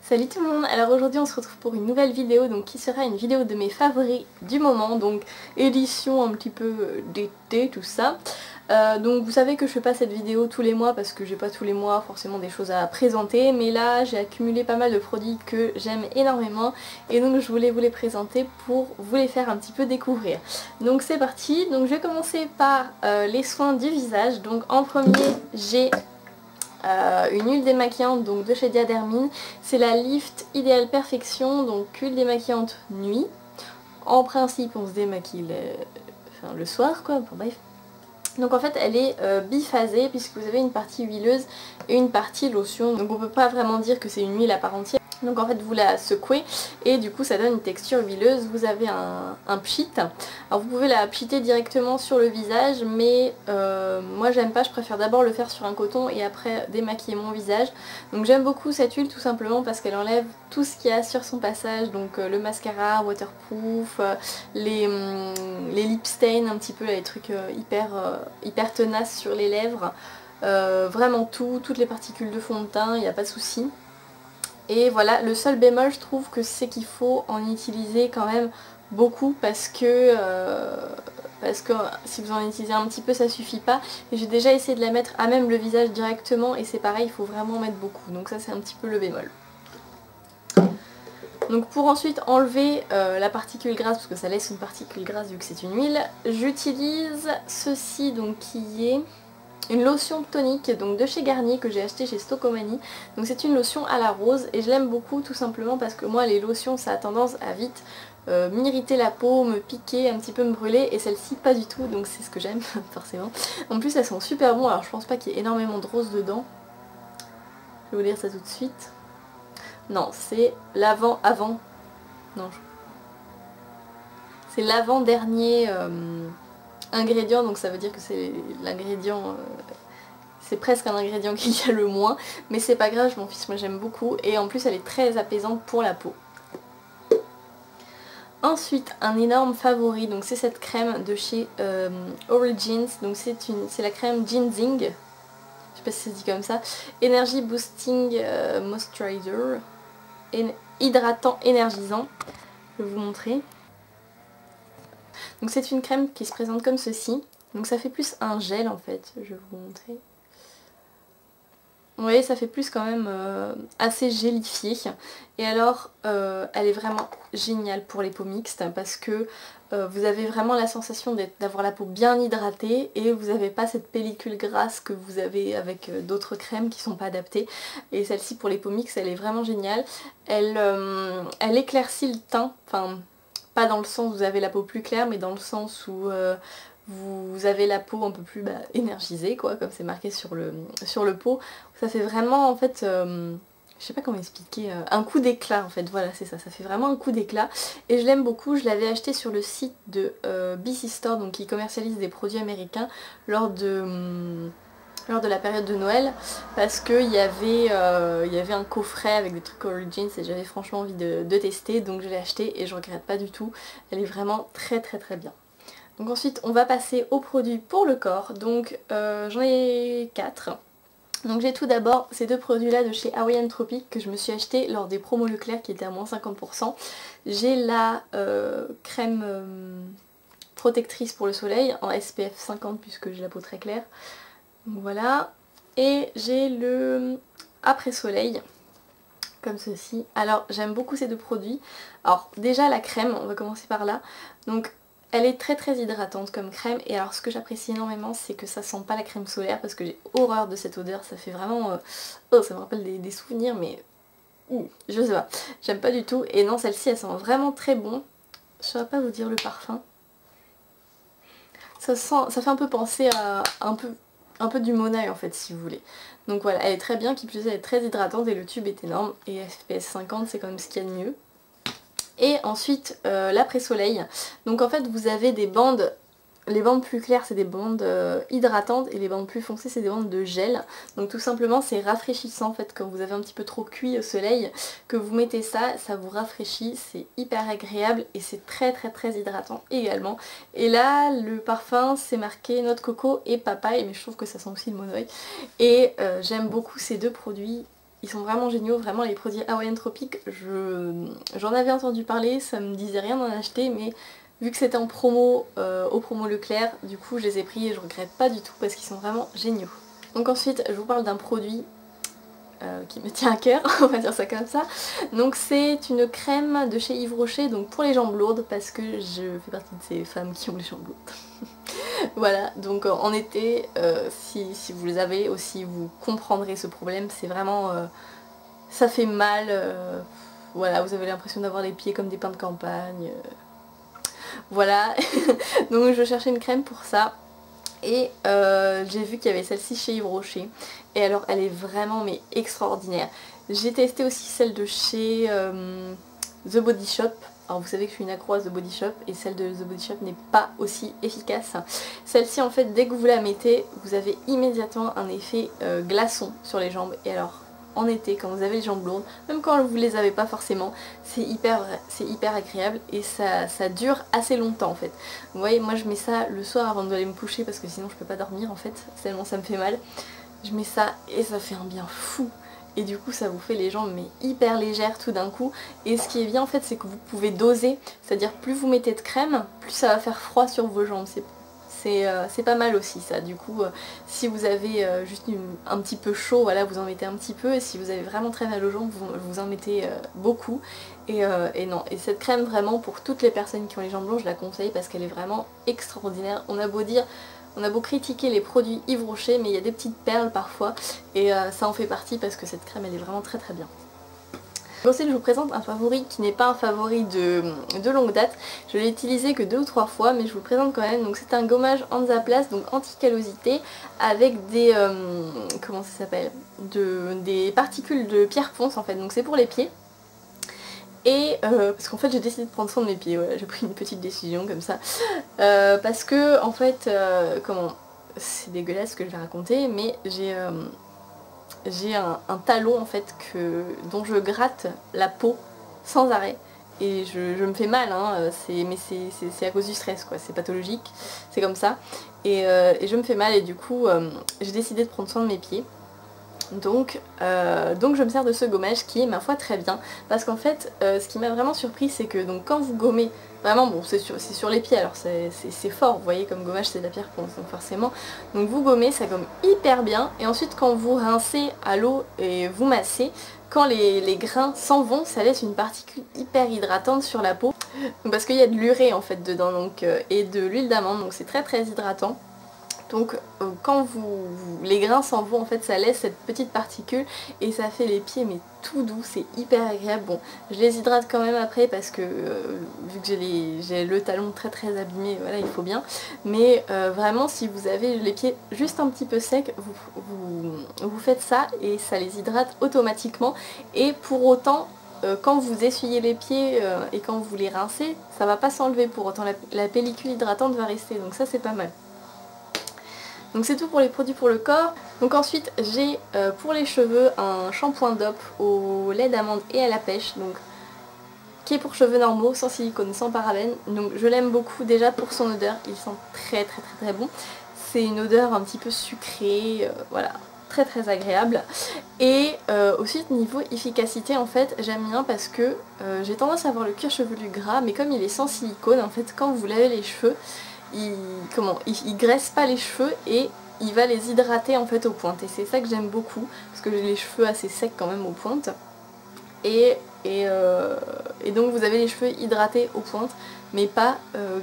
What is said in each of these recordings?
Salut tout le monde, alors aujourd'hui on se retrouve pour une nouvelle vidéo donc qui sera une vidéo de mes favoris du moment, donc édition un petit peu d'été tout ça. Donc vous savez que je fais pas cette vidéo tous les mois parce que j'ai pas tous les mois forcément des choses à présenter, mais là j'ai accumulé pas mal de produits que j'aime énormément et donc je voulais vous les présenter pour vous les faire un petit peu découvrir. Donc c'est parti, donc je vais commencer par les soins du visage. Donc en premier j'ai une huile démaquillante donc de chez Diadermine, c'est la Lift Ideal Perfection, donc huile démaquillante nuit. En principe on se démaquille le soir quoi, bon, bref. Donc en fait elle est biphasée puisque vous avez une partie huileuse et une partie lotion, donc on peut pas vraiment dire que c'est une huile à part entière. Donc en fait vous la secouez et du coup ça donne une texture huileuse. Vous avez un pchit. Alors vous pouvez la pchiter directement sur le visage, mais moi j'aime pas, je préfère d'abord le faire sur un coton et après démaquiller mon visage. Donc j'aime beaucoup cette huile tout simplement parce qu'elle enlève tout ce qu'il y a sur son passage, donc le mascara waterproof, les lip stains un petit peu, les trucs hyper tenaces sur les lèvres, vraiment tout, toutes les particules de fond de teint, il n'y a pas de souci. Et voilà, le seul bémol je trouve que c'est qu'il faut en utiliser quand même beaucoup parce que si vous en utilisez un petit peu ça suffit pas. Et j'ai déjà essayé de la mettre à même le visage directement et c'est pareil, il faut vraiment mettre beaucoup. Donc ça c'est un petit peu le bémol. Donc pour ensuite enlever la particule grasse, parce que ça laisse une particule grasse vu que c'est une huile, j'utilise ceci donc qui est une lotion tonique donc de chez Garnier que j'ai acheté chez Stocomanie. Donc c'est une lotion à la rose et je l'aime beaucoup tout simplement parce que moi les lotions ça a tendance à vite m'irriter la peau, me piquer, un petit peu me brûler, et celle-ci pas du tout, donc c'est ce que j'aime forcément. En plus elles sont super bon, alors je pense pas qu'il y ait énormément de rose dedans. Je vais vous lire ça tout de suite. Non, c'est l'avant-avant. Non, c'est l'avant-dernier ingrédient, donc ça veut dire que c'est l'ingrédient... c'est presque un ingrédient qu'il y a le moins, mais c'est pas grave, je m'en fiche, moi j'aime beaucoup, et en plus elle est très apaisante pour la peau. Ensuite, un énorme favori, donc c'est cette crème de chez Origins, donc c'est la crème Ginseng, je sais pas si c'est dit comme ça, Energy Boosting Moisturizer, hydratant énergisant, je vais vous montrer. Donc c'est une crème qui se présente comme ceci, donc ça fait plus un gel en fait, je vais vous montrer. Vous voyez, ça fait plus quand même assez gélifié. Et alors, elle est vraiment géniale pour les peaux mixtes parce que vous avez vraiment la sensation d'avoir la peau bien hydratée et vous n'avez pas cette pellicule grasse que vous avez avec d'autres crèmes qui sont pas adaptées. Et celle-ci pour les peaux mixtes, elle est vraiment géniale. Elle éclaircit le teint, enfin pas dans le sens où vous avez la peau plus claire, mais dans le sens où... vous avez la peau un peu plus énergisée quoi, comme c'est marqué sur le pot. Ça fait vraiment en fait, je sais pas comment expliquer, un coup d'éclat en fait, voilà c'est ça, ça fait vraiment un coup d'éclat. Et je l'aime beaucoup, je l'avais acheté sur le site de BC Store, donc qui commercialise des produits américains lors de la période de Noël, parce qu'il y avait un coffret avec des trucs Origins et j'avais franchement envie de tester, donc je l'ai acheté et je regrette pas du tout, elle est vraiment très bien. Donc ensuite on va passer aux produits pour le corps, donc j'en ai 4. Donc j'ai tout d'abord ces deux produits là de chez Hawaiian Tropic que je me suis acheté lors des promos Leclerc qui étaient à moins 50%. J'ai la crème protectrice pour le soleil en SPF 50 puisque j'ai la peau très claire. Donc voilà. Et j'ai le après soleil comme ceci. Alors j'aime beaucoup ces deux produits. Alors déjà la crème, on va commencer par là. Donc elle est très hydratante comme crème, et alors ce que j'apprécie énormément c'est que ça sent pas la crème solaire parce que j'ai horreur de cette odeur, ça fait vraiment... oh, ça me rappelle des souvenirs mais... je sais pas, j'aime pas du tout. Et non, celle-ci elle sent vraiment très bon. Je saurais pas vous dire le parfum. Ça fait un peu penser à un peu du Monaï en fait si vous voulez. Donc voilà, elle est très bien, qui plus est elle est très hydratante et le tube est énorme, et FPS 50 c'est quand même ce qu'il y a de mieux. Et ensuite l'après-soleil. Donc en fait vous avez des bandes, les bandes plus claires c'est des bandes hydratantes et les bandes plus foncées c'est des bandes de gel. Donc tout simplement c'est rafraîchissant en fait quand vous avez un petit peu trop cuit au soleil, que vous mettez ça, ça vous rafraîchit, c'est hyper agréable et c'est très hydratant également. Et là le parfum c'est marqué noix de coco et papaye, mais je trouve que ça sent aussi le monoï. Et j'aime beaucoup ces deux produits. ils sont vraiment géniaux, vraiment les produits Hawaiian Tropic, j'en avais entendu parler, ça me disait rien d'en acheter, mais vu que c'était en promo, au promo Leclerc, du coup je les ai pris et je regrette pas du tout parce qu'ils sont vraiment géniaux. Donc ensuite je vous parle d'un produit qui me tient à cœur, on va dire ça comme ça. Donc c'est une crème de chez Yves Rocher, donc pour les jambes lourdes, parce que je fais partie de ces femmes qui ont les jambes lourdes. Voilà, donc en été, si vous les avez aussi, vous comprendrez ce problème, c'est vraiment... ça fait mal, voilà, vous avez l'impression d'avoir les pieds comme des pins de campagne. Voilà, donc je cherchais une crème pour ça. Et j'ai vu qu'il y avait celle-ci chez Yves Rocher. Et alors elle est vraiment mais extraordinaire. J'ai testé aussi celle de chez The Body Shop. Alors vous savez que je suis une accro à The Body Shop et celle de The Body Shop n'est pas aussi efficace. Celle-ci en fait dès que vous la mettez, vous avez immédiatement un effet glaçon sur les jambes. Et alors en été quand vous avez les jambes lourdes, même quand vous les avez pas forcément, c'est hyper agréable et ça dure assez longtemps en fait. Vous voyez, moi je mets ça le soir avant d'aller me coucher parce que sinon je peux pas dormir en fait, tellement ça me fait mal. Je mets ça et ça fait un bien fou. Et du coup ça vous fait les jambes mais hyper légères tout d'un coup. Et ce qui est bien en fait c'est que vous pouvez doser, c'est-à-dire plus vous mettez de crème, plus ça va faire froid sur vos jambes. C'est pas mal aussi ça, du coup si vous avez juste un petit peu chaud, voilà, vous en mettez un petit peu, et si vous avez vraiment très mal aux jambes, vous en mettez beaucoup. Et non, et cette crème vraiment pour toutes les personnes qui ont les jambes longues, je la conseille parce qu'elle est vraiment extraordinaire. On a beau critiquer les produits Yves Rocher, mais il y a des petites perles parfois, et ça en fait partie parce que cette crème elle est vraiment très très bien. Ensuite je vous présente un favori qui n'est pas un favori de longue date. Je l'ai utilisé que 2 ou 3 fois mais je vous le présente quand même. Donc c'est un gommage Hansaplast, donc anti-callosité, avec des comment ça s'appelle, des particules de pierre ponce en fait, donc c'est pour les pieds. Et parce qu'en fait j'ai décidé de prendre soin de mes pieds, voilà, j'ai pris une petite décision comme ça. Parce que en fait, comment, c'est dégueulasse ce que je vais raconter, mais j'ai un talon en fait dont je gratte la peau sans arrêt et je me fais mal, hein, mais c'est à cause du stress quoi, c'est pathologique, c'est comme ça, et je me fais mal et du coup j'ai décidé de prendre soin de mes pieds. Donc je me sers de ce gommage qui est ma foi très bien parce qu'en fait ce qui m'a vraiment surpris c'est que donc quand vous gommez, vraiment bon c'est sur les pieds, alors c'est fort, vous voyez comme gommage c'est de la pierre ponce donc forcément, donc vous gommez, ça gomme hyper bien et ensuite quand vous rincez à l'eau et vous massez, quand les grains s'en vont, ça laisse une particule hyper hydratante sur la peau, donc, parce qu'il y a de l'urée en fait dedans donc, et de l'huile d'amande, donc c'est très très hydratant. Donc quand les grains s'en vont en fait ça laisse cette petite particule et ça fait les pieds mais tout doux, c'est hyper agréable. Bon je les hydrate quand même après parce que vu que j'ai le talon très très abîmé, voilà il faut bien. Mais vraiment si vous avez les pieds juste un petit peu secs, vous faites ça et ça les hydrate automatiquement. Et pour autant quand vous essuyez les pieds et quand vous les rincez, ça va pas s'enlever pour autant, la pellicule hydratante va rester, donc ça c'est pas mal. Donc c'est tout pour les produits pour le corps. Donc ensuite j'ai pour les cheveux un shampoing DOP au lait d'amande et à la pêche, donc qui est pour cheveux normaux, sans silicone, sans parabènes. Donc je l'aime beaucoup déjà pour son odeur, il sent très très très très bon. C'est une odeur un petit peu sucrée, voilà, très très agréable. Et ensuite niveau efficacité en fait j'aime bien parce que j'ai tendance à avoir le cuir chevelu gras, mais comme il est sans silicone en fait quand vous lavez les cheveux, il graisse pas les cheveux et il va les hydrater en fait aux pointes, et c'est ça que j'aime beaucoup parce que j'ai les cheveux assez secs quand même aux pointes et donc vous avez les cheveux hydratés aux pointes mais pas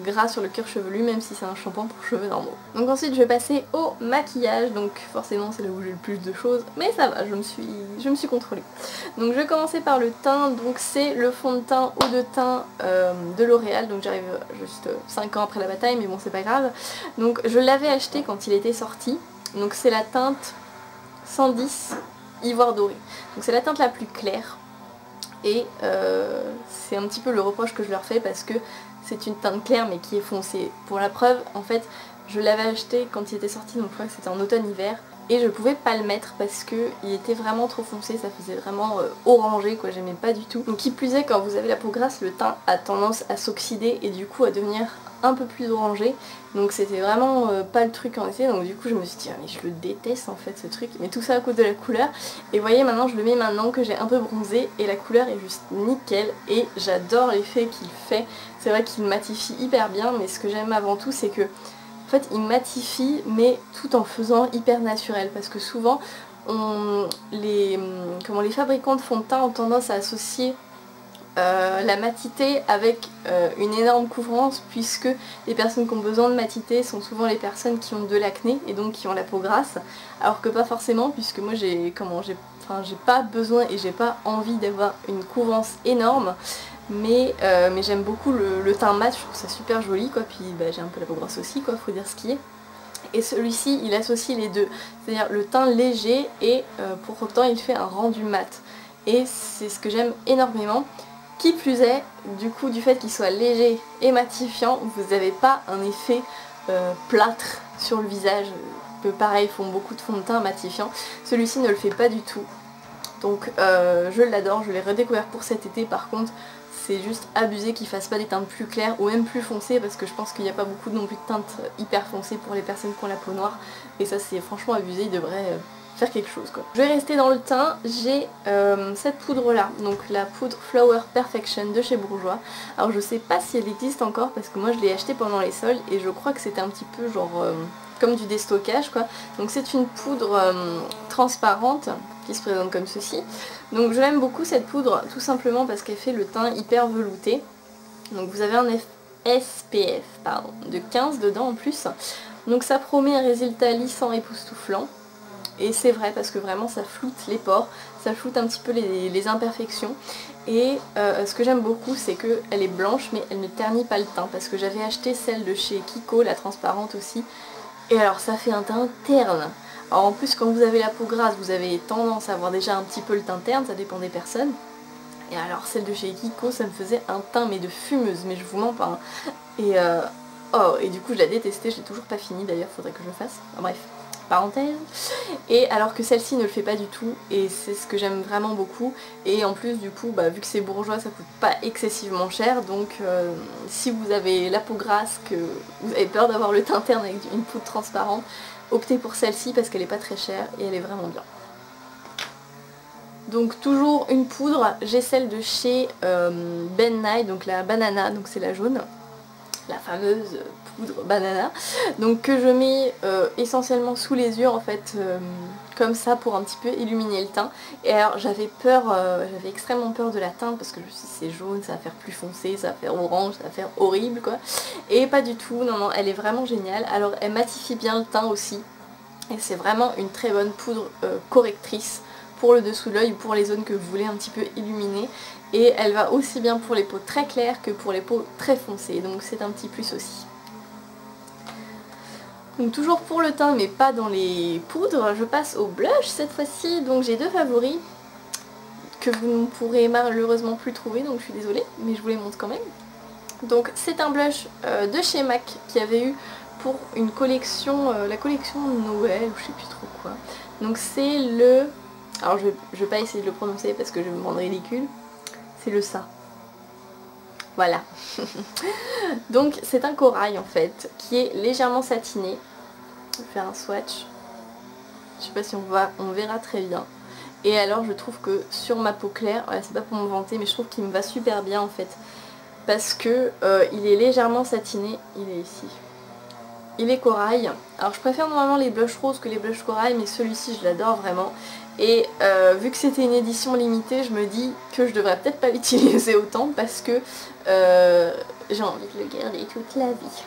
gras sur le cuir chevelu, même si c'est un shampoing pour cheveux normaux. Donc ensuite je vais passer au maquillage, donc forcément c'est là où j'ai le plus de choses, mais ça va, je me suis contrôlée. Donc je vais commencer par le teint, donc c'est le fond de teint eau de teint de L'Oréal, donc j'arrive juste 5 ans après la bataille, mais bon c'est pas grave. Donc je l'avais acheté quand il était sorti, donc c'est la teinte 110 Ivoire Doré, donc c'est la teinte la plus claire. Et c'est un petit peu le reproche que je leur fais parce que c'est une teinte claire mais qui est foncée. Pour la preuve, en fait, je l'avais acheté quand il était sorti, donc je crois que c'était en automne-hiver. et je pouvais pas le mettre parce que il était vraiment trop foncé, ça faisait vraiment orangé quoi, j'aimais pas du tout. Donc qui plus est, quand vous avez la peau grasse, le teint a tendance à s'oxyder et du coup à devenir un peu plus orangé, donc c'était vraiment pas le truc en été. Donc du coup je me suis dit ah, mais je le déteste en fait ce truc, mais tout ça à cause de la couleur. Et vous voyez, maintenant je le mets maintenant que j'ai un peu bronzé et la couleur est juste nickel et j'adore l'effet qu'il fait. C'est vrai qu'il matifie hyper bien, mais ce que j'aime avant tout c'est que en fait il matifie mais tout en faisant hyper naturel, parce que souvent les fabricants de fond de teint ont tendance à associer la matité avec une énorme couvrance, puisque les personnes qui ont besoin de matité sont souvent les personnes qui ont de l'acné et donc qui ont la peau grasse, alors que pas forcément, puisque moi j'ai pas besoin et j'ai pas envie d'avoir une couvrance énorme, mais j'aime beaucoup le teint mat, je trouve ça super joli quoi, puis bah, j'ai un peu la peau grasse aussi quoi, faut dire ce qui est. Et celui-ci il associe les deux, c'est-à-dire le teint léger et pour autant il fait un rendu mat, et c'est ce que j'aime énormément. Qui plus est, du coup, du fait qu'il soit léger et matifiant, vous n'avez pas un effet plâtre sur le visage, que pareil font beaucoup de fonds de teint matifiants. Celui-ci ne le fait pas du tout, donc je l'adore, je l'ai redécouvert pour cet été. Par contre c'est juste abusé qu'il fasse pas des teintes plus claires ou même plus foncées, parce que je pense qu'il n'y a pas beaucoup non plus de teintes hyper foncées pour les personnes qui ont la peau noire, et ça c'est franchement abusé, il devrait faire quelque chose quoi. Je vais rester dans le teint, j'ai cette poudre là, donc la poudre Flower Perfection de chez Bourjois. Alors je sais pas si elle existe encore parce que moi je l'ai achetée pendant les soldes et je crois que c'était un petit peu genre comme du déstockage quoi. Donc c'est une poudre transparente qui se présente comme ceci. Donc je l'aime beaucoup cette poudre, tout simplement parce qu'elle fait le teint hyper velouté. Donc vous avez un SPF de 15 dedans en plus. Donc ça promet un résultat lissant et époustouflant. Et c'est vrai parce que vraiment ça floute les pores, ça floute un petit peu les imperfections. Et ce que j'aime beaucoup c'est qu'elle est blanche mais elle ne ternit pas le teint, parce que j'avais acheté celle de chez Kiko, la transparente aussi. Et alors ça fait un teint terne. Alors en plus quand vous avez la peau grasse vous avez tendance à avoir déjà un petit peu le teint terne, ça dépend des personnes. Et alors celle de chez Kiko ça me faisait un teint mais de fumeuse, mais je vous mens pas. Hein. Et du coup je l'ai détestée, je l'ai toujours pas fini d'ailleurs, faudrait que je le fasse. Enfin, bref. Parenthèse. Et alors que celle-ci ne le fait pas du tout, et c'est ce que j'aime vraiment beaucoup. Et en plus du coup bah, vu que c'est Bourjois ça coûte pas excessivement cher, donc si vous avez la peau grasse, que vous avez peur d'avoir le teint terne avec une poudre transparente, optez pour celle-ci parce qu'elle est pas très chère et elle est vraiment bien. Donc toujours une poudre, j'ai celle de chez Ben Nye, donc la banana, donc c'est la jaune, la fameuse poudre banana, donc que je mets essentiellement sous les yeux en fait, comme ça pour un petit peu illuminer le teint. Et alors j'avais peur, j'avais extrêmement peur de la teinte parce que je me suis dit c'est jaune, ça va faire plus foncé, ça va faire orange, ça va faire horrible quoi. Et pas du tout, non non, elle est vraiment géniale. Alors elle matifie bien le teint aussi, et c'est vraiment une très bonne poudre correctrice pour le dessous de l'œil ou pour les zones que vous voulez un petit peu illuminer. Et elle va aussi bien pour les peaux très claires que pour les peaux très foncées, donc c'est un petit plus aussi. Donc toujours pour le teint mais pas dans les poudres, je passe au blush cette fois-ci. Donc j'ai deux favoris que vous ne pourrez malheureusement plus trouver, donc je suis désolée, mais je vous les montre quand même. Donc c'est un blush de chez MAC qui avait eu pour une collection, la collection Noël ou je sais plus trop quoi. Donc c'est le... Alors je vais pas essayer de le prononcer parce que je vais me rendre ridicule. C'est le ça. Voilà. Donc c'est un corail en fait qui est légèrement satiné. Je vais faire un swatch. Je sais pas si on verra très bien. Et alors je trouve que sur ma peau claire, voilà, c'est pas pour me vanter, mais je trouve qu'il me va super bien en fait. Parce que il est légèrement satiné. Il est ici. Il est corail. Alors je préfère normalement les blushs roses que les blushs corail, mais celui-ci je l'adore vraiment. Et vu que c'était une édition limitée, je me dis que je devrais peut-être pas l'utiliser autant parce que j'ai envie de le garder toute la vie.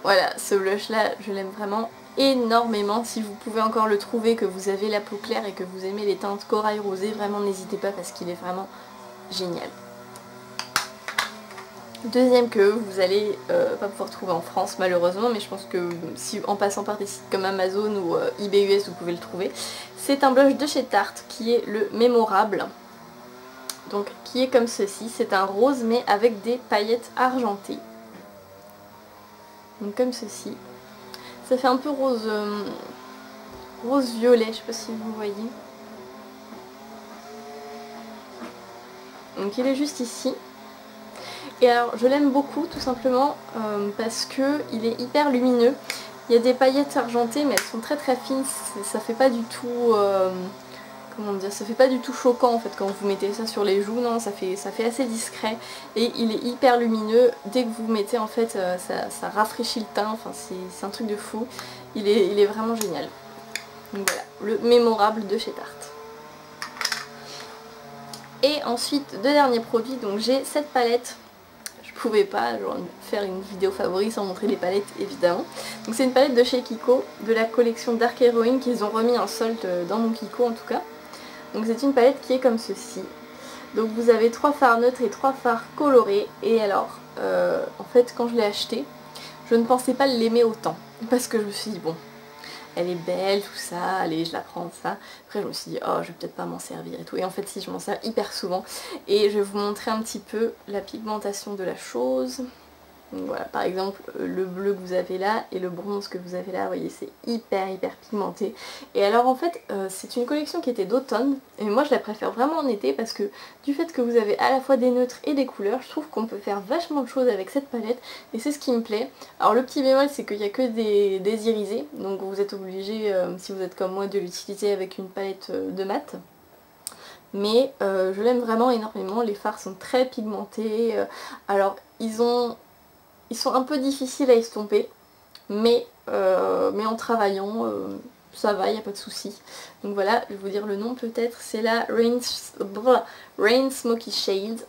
Voilà, ce blush là, je l'aime vraiment énormément. Si vous pouvez encore le trouver, que vous avez la peau claire et que vous aimez les teintes corail rosé, vraiment n'hésitez pas parce qu'il est vraiment génial. Deuxième que vous allez pas pouvoir trouver en France malheureusement, mais je pense que si en passant par des sites comme Amazon ou eBay US vous pouvez le trouver. C'est un blush de chez Tarte qui est le Mémorable. Donc qui est comme ceci, c'est un rose mais avec des paillettes argentées. Donc comme ceci. Ça fait un peu rose, rose violet, je sais pas si vous voyez. Donc il est juste ici. Et alors je l'aime beaucoup tout simplement parce que il est hyper lumineux. Il y a des paillettes argentées mais elles sont très très fines, ça fait pas du tout... comment dire, ça fait pas du tout choquant en fait quand vous mettez ça sur les joues, non, ça fait assez discret et il est hyper lumineux. Dès que vous mettez en fait ça rafraîchit le teint, enfin c'est un truc de fou, il est vraiment génial. Donc voilà, le mémorable de chez Tarte. Et ensuite, deux derniers produits, donc j'ai cette palette. Je pouvais pas genre, faire une vidéo favori sans montrer les palettes évidemment. Donc c'est une palette de chez Kiko, de la collection Dark Heroine qu'ils ont remis en solde dans mon Kiko en tout cas. Donc c'est une palette qui est comme ceci. Donc vous avez 3 fards neutres et 3 fards colorés. Et alors, en fait quand je l'ai acheté, je ne pensais pas l'aimer autant. Parce que je me suis dit bon, elle est belle, tout ça, allez je la prends, ça. Après je me suis dit oh je vais peut-être pas m'en servir et tout. Et en fait si, je m'en sers hyper souvent. Et je vais vous montrer un petit peu la pigmentation de la chose. Donc voilà, par exemple le bleu que vous avez là et le bronze que vous avez là, vous voyez c'est hyper pigmenté. Et alors en fait c'est une collection qui était d'automne et moi je la préfère vraiment en été parce que du fait que vous avez à la fois des neutres et des couleurs, je trouve qu'on peut faire vachement de choses avec cette palette et c'est ce qui me plaît. Alors le petit bémol c'est qu'il n'y a que des irisés, donc vous êtes obligé si vous êtes comme moi de l'utiliser avec une palette de mat. Mais je l'aime vraiment énormément, les fards sont très pigmentés, alors ils sont un peu difficiles à estomper, mais en travaillant, ça va, il n'y a pas de souci. Donc voilà, je vais vous dire le nom peut-être, c'est la Rain Smoky Shade,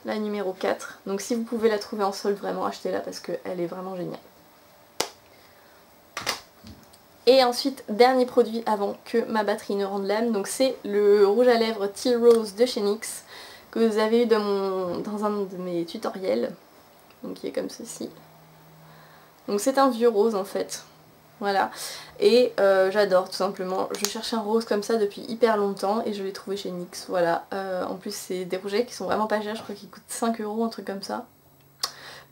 la numéro 4. Donc si vous pouvez la trouver en solde, vraiment achetez-la parce qu'elle est vraiment géniale. Et ensuite, dernier produit avant que ma batterie ne rende l'âme, donc c'est le rouge à lèvres Teal Rose de chez NYX, que vous avez eu dans un de mes tutoriels. Donc qui est comme ceci. Donc c'est un vieux rose en fait. Voilà. Et j'adore tout simplement. Je cherchais un rose comme ça depuis hyper longtemps et je l'ai trouvé chez NYX. Voilà. En plus c'est des rouges qui sont vraiment pas chers. Je crois qu'ils coûtent 5 €, un truc comme ça.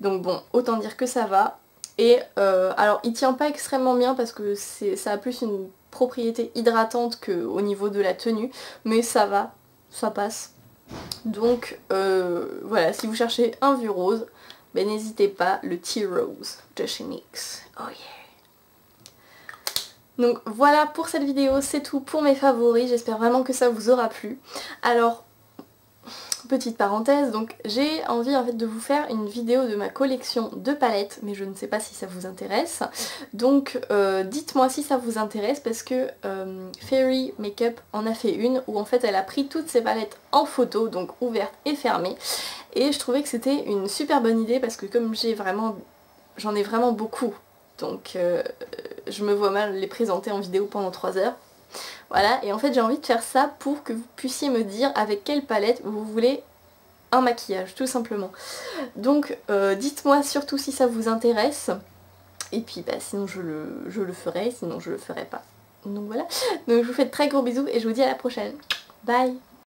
Donc bon, autant dire que ça va. Et alors il tient pas extrêmement bien parce que ça a plus une propriété hydratante qu'au niveau de la tenue. Mais ça va, ça passe. Donc voilà, si vous cherchez un vieux rose, ben n'hésitez pas, le Teal Rose de chez NYX. Oh yeah. Donc voilà pour cette vidéo, c'est tout pour mes favoris, j'espère vraiment que ça vous aura plu. Alors, petite parenthèse, donc j'ai envie en fait de vous faire une vidéo de ma collection de palettes, mais je ne sais pas si ça vous intéresse. Donc dites-moi si ça vous intéresse parce que Fairy Makeup en a fait une où en fait elle a pris toutes ses palettes en photo, donc ouvertes et fermées. Et je trouvais que c'était une super bonne idée parce que comme j'en ai vraiment beaucoup, donc je me vois mal les présenter en vidéo pendant 3 heures. Voilà, et en fait j'ai envie de faire ça pour que vous puissiez me dire avec quelle palette vous voulez un maquillage, tout simplement. Donc dites-moi surtout si ça vous intéresse. Et puis bah, sinon je le ferai, sinon je le ferai pas. Donc voilà, donc je vous fais de très gros bisous et je vous dis à la prochaine. Bye.